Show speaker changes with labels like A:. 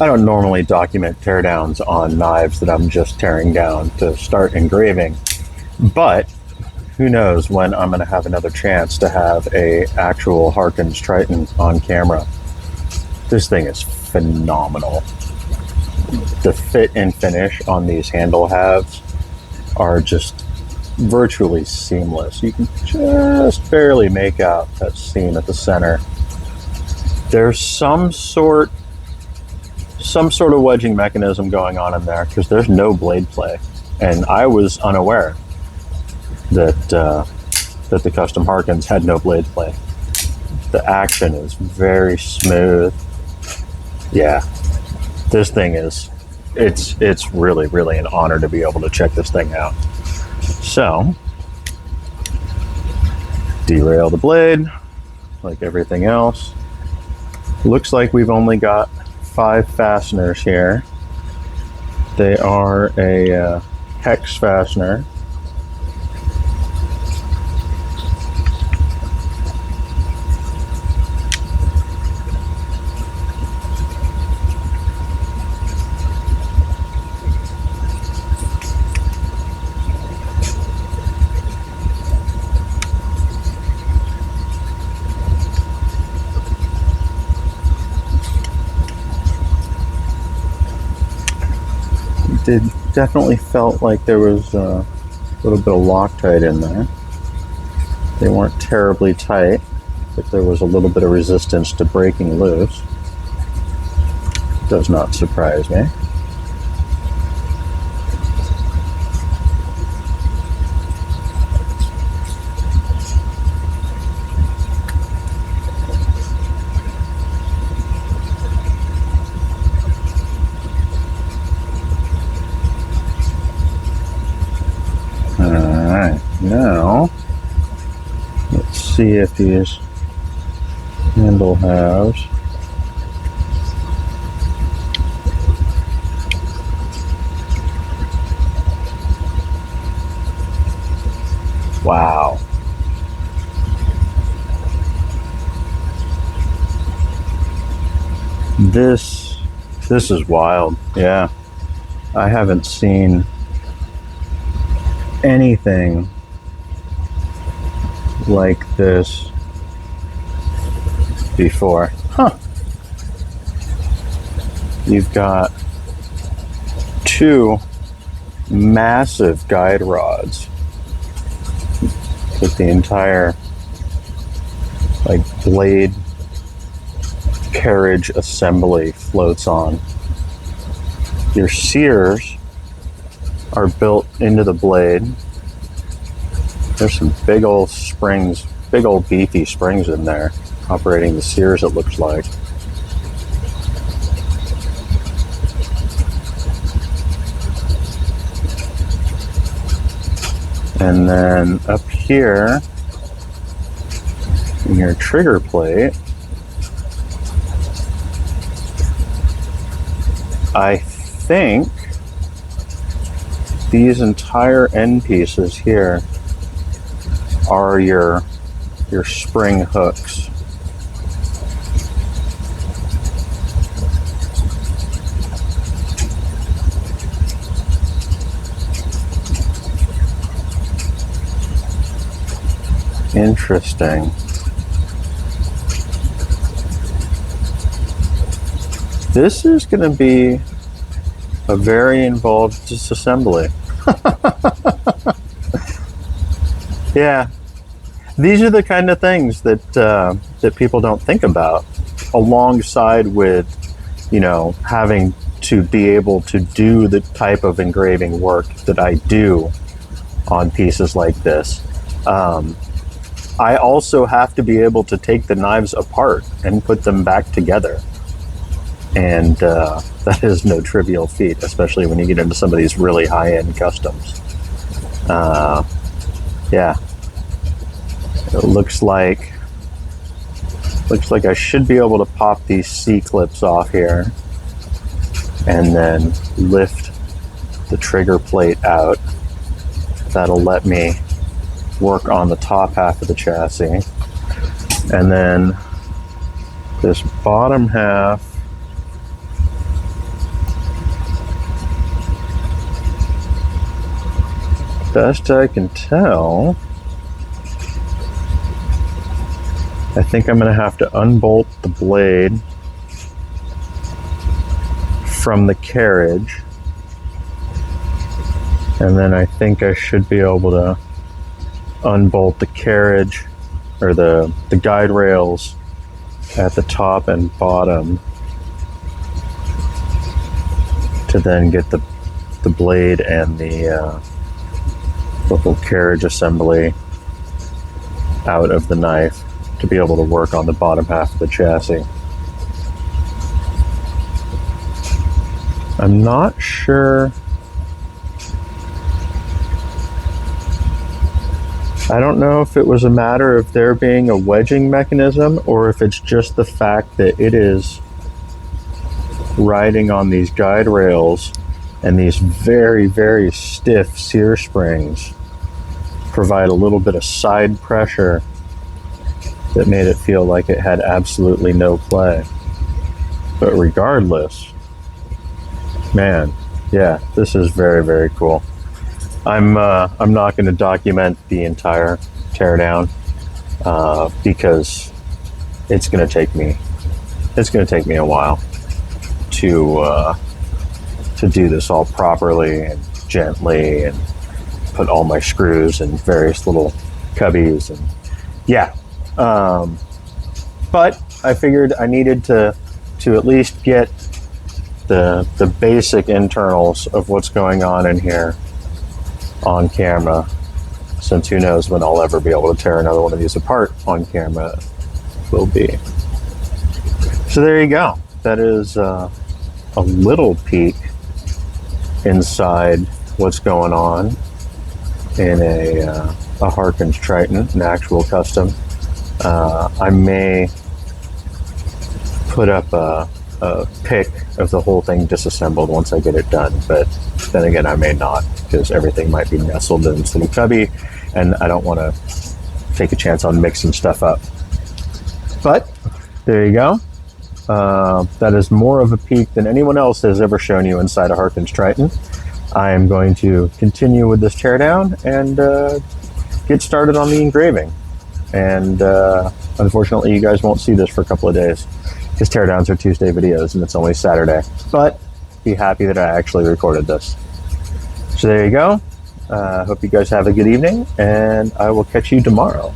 A: I don't normally document teardowns on knives that I'm just tearing down to start engraving, but who knows when I'm going to have another chance to have a actual Harkins Triton on camera. This thing is phenomenal. The fit and finish on these handle halves are just virtually seamless. You can just barely make out that seam at the center. There's some sort of wedging mechanism going on in there because there's no blade play, and I was unaware that the custom Harkins had no blade play. The action is very smooth. Yeah, this thing is it's really an honor to be able to check this thing out. So, derail the blade like everything else. Looks like we've only got 5 fasteners here. They are a hex fastener. Did definitely felt like there was a little bit of Loctite in there. They weren't terribly tight, but there was a little bit of resistance to breaking loose. Does not surprise me. Now, let's see if these handle halves wow. This is wild. Yeah. I haven't seen anything like this before. Huh. You've got 2 massive guide rods that the entire blade carriage assembly floats on. Your sears are built into the blade. There's some big old springs, big old beefy springs in there operating the sears, it looks like. And then up here in your trigger plate, I think these entire end pieces here are your spring hooks. Interesting. This is going to be a very involved disassembly. Yeah, these are the kind of things that that people don't think about, alongside with, having to be able to do the type of engraving work that I do on pieces like this. I also have to be able to take the knives apart and put them back together. And that is no trivial feat, especially when you get into some of these really high-end customs. Yeah, it looks like I should be able to pop these C-clips off here and then lift the trigger plate out. That'll let me work on the top half of the chassis. And then this bottom half best I can tell, I think I'm going to have to unbolt the blade from the carriage, and then I think I should be able to unbolt the carriage or the guide rails at the top and bottom to then get the blade and the little carriage assembly out of the knife to be able to work on the bottom half of the chassis. I'm not sure. I don't know if it was a matter of there being a wedging mechanism or if it's just the fact that it is riding on these guide rails and these very, very stiff sear springs provide a little bit of side pressure that made it feel like it had absolutely no play. But regardless, man, yeah, this is very, very cool. I'm not going to document the entire teardown because it's going to take me a while to do this all properly and gently and put all my screws in various little cubbies and yeah. But I figured I needed to at least get the basic internals of what's going on in here on camera, since who knows when I'll ever be able to tear another one of these apart on camera will be. So there you go. That is a little peek inside what's going on in a Harkins Triton, an actual custom. I may put up a pic of the whole thing disassembled once I get it done, but then again I may not, because everything might be nestled in this little cubby and I don't want to take a chance on mixing stuff up. But there you go. That is more of a peek than anyone else has ever shown you inside a Harkins Triton. I am going to continue with this teardown and get started on the engraving. And unfortunately, you guys won't see this for a couple of days because teardowns are Tuesday videos and it's only Saturday. But be happy that I actually recorded this. So there you go. Hope you guys have a good evening, and I will catch you tomorrow.